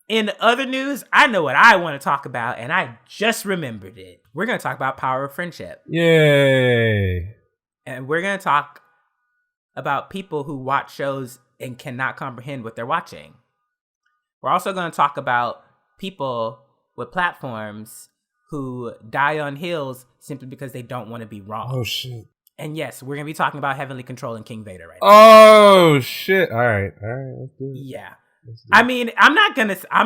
In other news, I know what I want to talk about, and I just remembered it. We're going to talk about Power of Friendship. Yay. And we're going to talk about people who watch shows and cannot comprehend what they're watching. We're also going to talk about people with platforms who die on hills simply because they don't want to be wrong. Oh, shit. And yes, we're going to be talking about Heavenly Control and King Vader right now. Oh, shit. All right. Let's do it. Yeah. I mean, I'm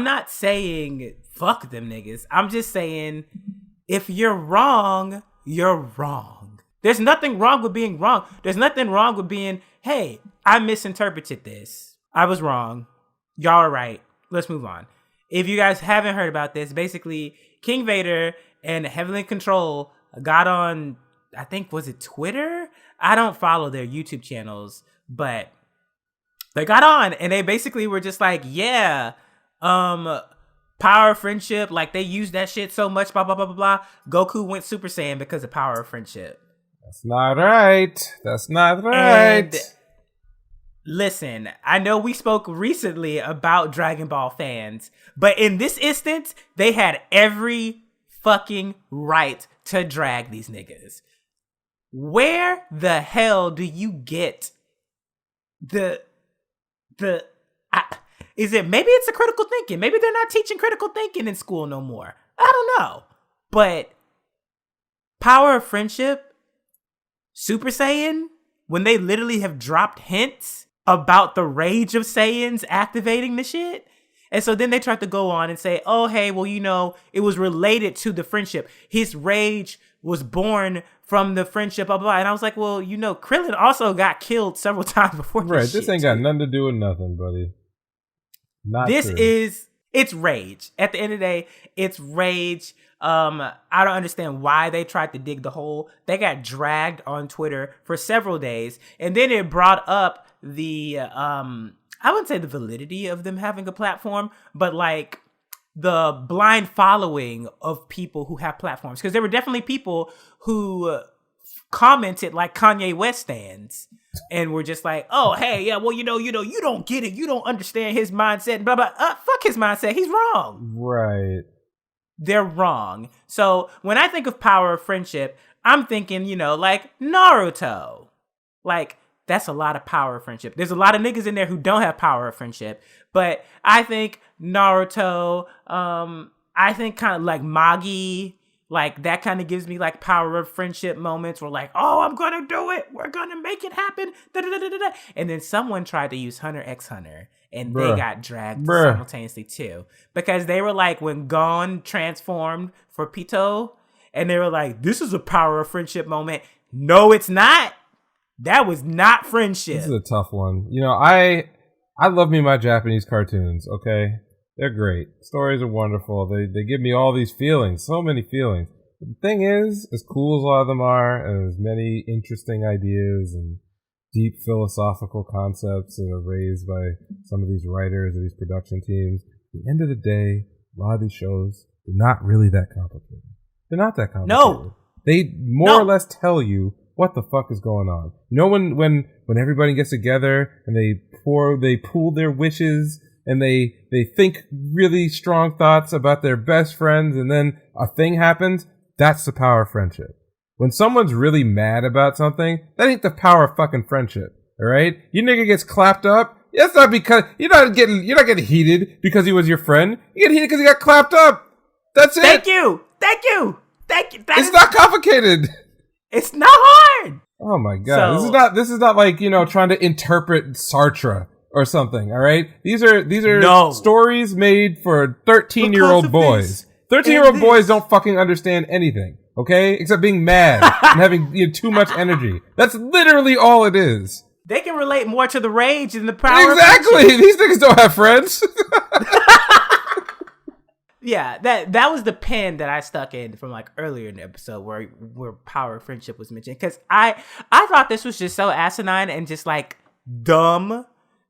not saying fuck them niggas. I'm just saying if you're wrong, you're wrong. There's nothing wrong with being wrong. There's nothing wrong with being, hey, I misinterpreted this. I was wrong. Y'all are right. Let's move on. If you guys haven't heard about this, basically King Vader and Heavenly Control got on, I think, was it Twitter? I don't follow their YouTube channels, but they got on and they basically were just like, yeah, Power of Friendship, like they used that shit so much, blah, blah, blah, blah, blah. Goku went Super Saiyan because of Power of Friendship. That's not right. And listen, I know we spoke recently about Dragon Ball fans, but in this instance, they had every fucking right to drag these niggas. Where the hell do you get is it, maybe it's a critical thinking. Maybe they're not teaching critical thinking in school no more. I don't know. But Power of Friendship, Super Saiyan, when they literally have dropped hints about the rage of Saiyans activating the shit. And so then they tried to go on and say, oh, hey, well, you know, it was related to the friendship. His rage was born from the friendship, blah, blah. And I was like, well, you know, Krillin also got killed several times before this This ain't got nothing to do with nothing, buddy. It's rage. At the end of the day, it's rage. I don't understand why they tried to dig the hole. They got dragged on Twitter for several days. And then it brought up the, I wouldn't say the validity of them having a platform, but like the blind following of people who have platforms. Because there were definitely people who commented like Kanye West stands and were just like, oh, hey, yeah, well, you know, you don't get it. You don't understand his mindset. Blah, blah. Fuck his mindset. He's wrong. Right. They're wrong. So when I think of Power of Friendship, I'm thinking, you know, like Naruto. Like, that's a lot of Power of Friendship. There's a lot of niggas in there who don't have Power of Friendship. But I think Naruto, I think kind of like Magi, like that kind of gives me like Power of Friendship moments where like, oh, I'm going to do it. We're going to make it happen. Da-da-da-da-da. And then someone tried to use Hunter x Hunter and they got dragged simultaneously too. Because they were like, when Gon transformed for Pito, and they were like, this is a Power of Friendship moment. No, it's not. That was not friendship. This is a tough one. You know, I love me my Japanese cartoons, okay? They're great. Stories are wonderful. They give me all these feelings, so many feelings. But the thing is, as cool as a lot of them are, and as many interesting ideas and deep philosophical concepts that are raised by some of these writers or these production teams, at the end of the day, a lot of these shows, they're not really that complicated. They're not that complicated. No. They more or less tell you what the fuck is going on. You know, when everybody gets together and they pool their wishes and they think really strong thoughts about their best friends and then a thing happens, that's the power of friendship. When someone's really mad about something, that ain't the power of fucking friendship. All right? You nigga gets clapped up. That's not because you're not getting heated because he was your friend. You get heated because he got clapped up. That's it. Thank you. It's not complicated. It's not hard. Oh my god. So, this is not like, you know, trying to interpret Sartre or something, all right? These are stories made for 13-year-old boys. 13-year-old boys don't fucking understand anything, okay? Except being mad and having too much energy. That's literally all it is. They can relate more to the rage than the power. Exactly. These niggas don't have friends. Yeah, that was the pen that I stuck in from like earlier in the episode where Power of Friendship was mentioned. Because I thought this was just so asinine and just like dumb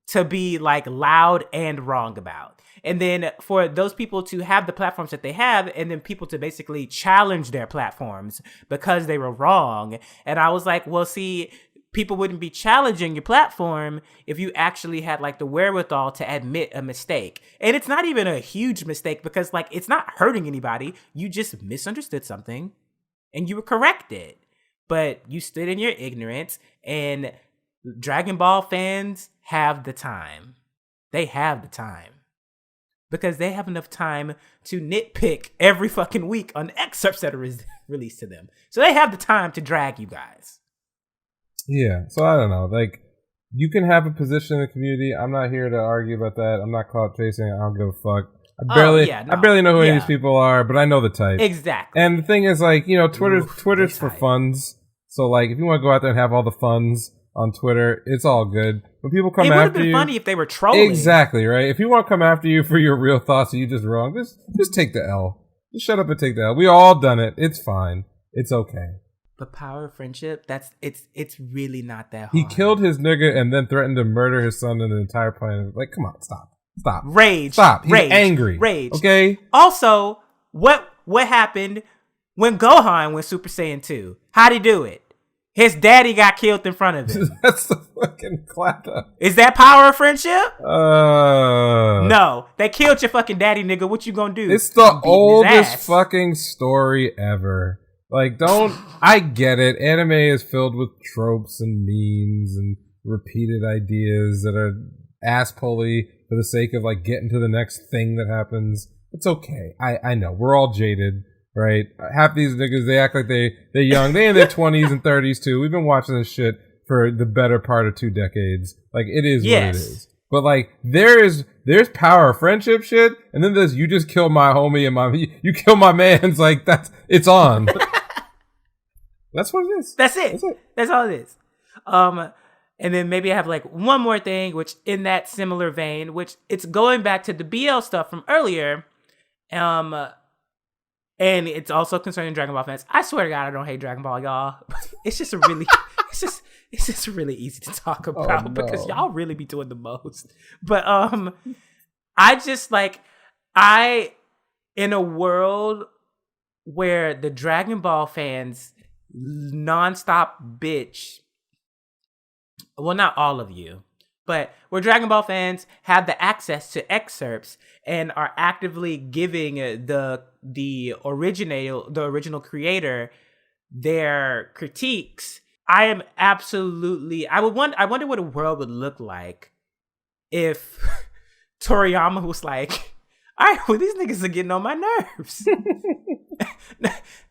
to be like loud and wrong about. And then for those people to have the platforms that they have and then people to basically challenge their platforms because they were wrong. And I was like, well, see, people wouldn't be challenging your platform if you actually had like the wherewithal to admit a mistake. And it's not even a huge mistake because like it's not hurting anybody. You just misunderstood something and you were corrected. But you stood in your ignorance, and Dragon Ball fans have the time. They have the time. Because they have enough time to nitpick every fucking week on excerpts that are released to them. So they have the time to drag you guys. Yeah, so I don't know. Like, you can have a position in the community. I'm not here to argue about that. I'm not clout chasing. I don't give a fuck. I barely know who any of these people are, but I know the type. Exactly. And the thing is, like, you know, Twitter's for funds. So, like, if you want to go out there and have all the funds on Twitter, it's all good. When people come after you... It would have been funny if they were trolling. Exactly, right? If you want to come after you for your real thoughts and you just wrong, just take the L. Just shut up and take the L. We all done it. It's fine. It's okay. The power of friendship, it's really not that hard. He killed his nigga and then threatened to murder his son and the entire planet. Like, come on, stop. Rage. Stop. He's angry. Rage. Okay? Also, what happened when Gohan went Super Saiyan 2? How'd he do it? His daddy got killed in front of him. That's the fucking clap up. Is that power of friendship? No. They killed your fucking daddy, nigga. What you gonna do? It's the oldest fucking story ever. Like, I get it. Anime is filled with tropes and memes and repeated ideas that are ass-pully for the sake of, like, getting to the next thing that happens. It's okay. I know. We're all jaded, right? Half these niggas, they act like they're young. They in their 20s and 30s, too. We've been watching this shit for the better part of 2 decades. Like, it is what it is. But, like, there's power of friendship shit, and then there's you just kill my homie and you kill my man's, like, it's on. That's what it is. That's it. That's all it is. And then maybe I have like one more thing, which in that similar vein, which it's going back to the BL stuff from earlier. And it's also concerning Dragon Ball fans. I swear to God, I don't hate Dragon Ball, y'all. It's just it's just really easy to talk about because y'all really be doing the most. But I just like in a world where the Dragon Ball fans nonstop bitch, well, not all of you, but where Dragon Ball fans have the access to excerpts and are actively giving the original creator their critiques. I wonder what a world would look like if Toriyama was like, all right, well, these niggas are getting on my nerves.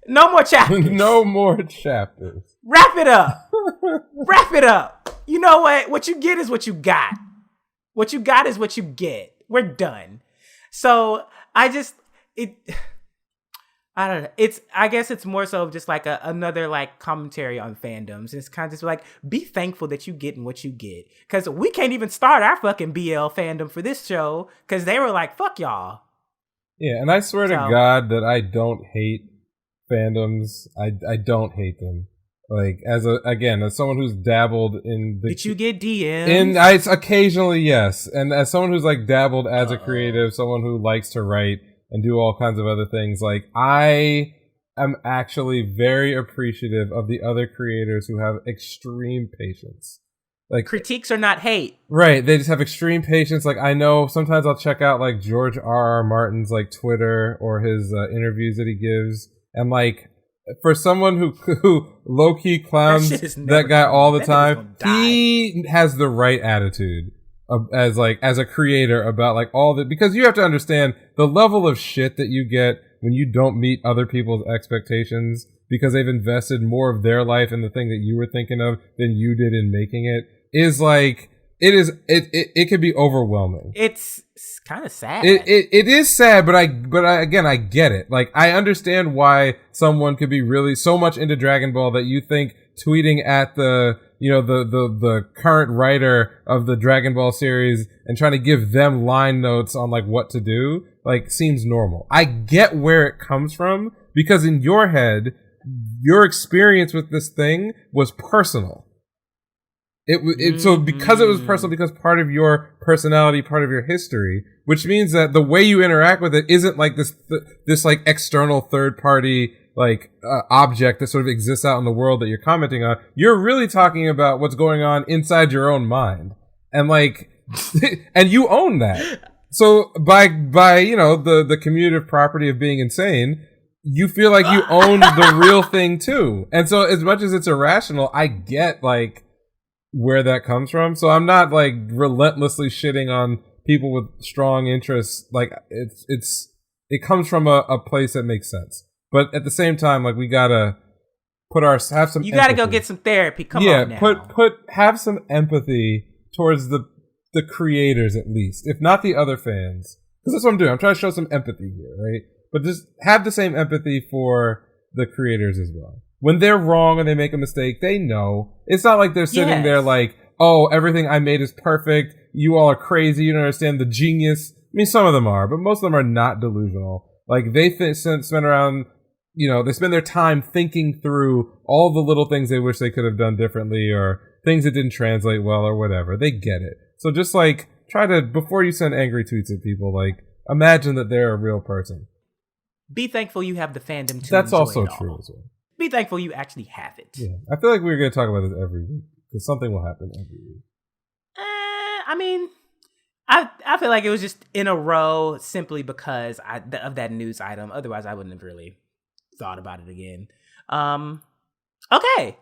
No more chapters. No more chapters. Wrap it up. Wrap it up. You know what? What you get is what you got. What you got is what you get. We're done. So I don't know. I guess it's more so just like another like commentary on fandoms. It's kind of just like, be thankful that you getting what you get. Because we can't even start our fucking BL fandom for this show because they were like, fuck y'all. Yeah, and I swear to God that I don't hate fandoms. I don't hate them. Like, as someone who's dabbled in the... Did you get DMs? It's occasionally, yes. And as someone who's like dabbled as a creative, someone who likes to write and do all kinds of other things, like, I am actually very appreciative of the other creators who have extreme patience. Like, critiques are not hate. Right. They just have extreme patience. Like, I know sometimes I'll check out like George R.R. Martin's like Twitter or his interviews that he gives. And like, for someone who low-key clowns that guy all the time, he has the right attitude as a creator about like all the, because you have to understand the level of shit that you get when you don't meet other people's expectations because they've invested more of their life in the thing that you were thinking of than you did in making it. Is like it could be overwhelming. It's kind of sad. It is sad, but I again I get it. Like, I understand why someone could be really so much into Dragon Ball that you think tweeting at the current writer of the Dragon Ball series and trying to give them line notes on like what to do like seems normal. I get where it comes from because in your head, your experience with this thing was personal. So because it was personal, because part of your personality, part of your history, which means that the way you interact with it isn't like this like external third party, object that sort of exists out in the world that you're commenting on. You're really talking about what's going on inside your own mind, and like, and you own that. So by the commutative property of being insane, you feel like you own the real thing too. And so as much as it's irrational, I get like where that comes from. So I'm not like relentlessly shitting on people with strong interests. Like it comes from a place that makes sense. But at the same time, like, we gotta have some. You gotta go get some therapy. Come on now. Have some empathy towards the creators, at least, if not the other fans. Because that's what I'm doing. I'm trying to show some empathy here, right? But just have the same empathy for the creators as well. When they're wrong and they make a mistake, they know. It's not like they're sitting there like, oh, everything I made is perfect. You all are crazy. You don't understand the genius. I mean, some of them are, but most of them are not delusional. Like, they spend around. They spend their time thinking through all the little things they wish they could have done differently, or things that didn't translate well, or whatever. They get it. So just like try to, before you send angry tweets at people, like imagine that they're a real person. Be thankful you have the fandom to That's enjoy also it true all. as well. Be thankful you actually have it. Yeah, I feel like we're going to talk about this every week because something will happen every week. I mean, I feel like it was just in a row simply because of that news item. Otherwise, I wouldn't have really thought about it again. Okay.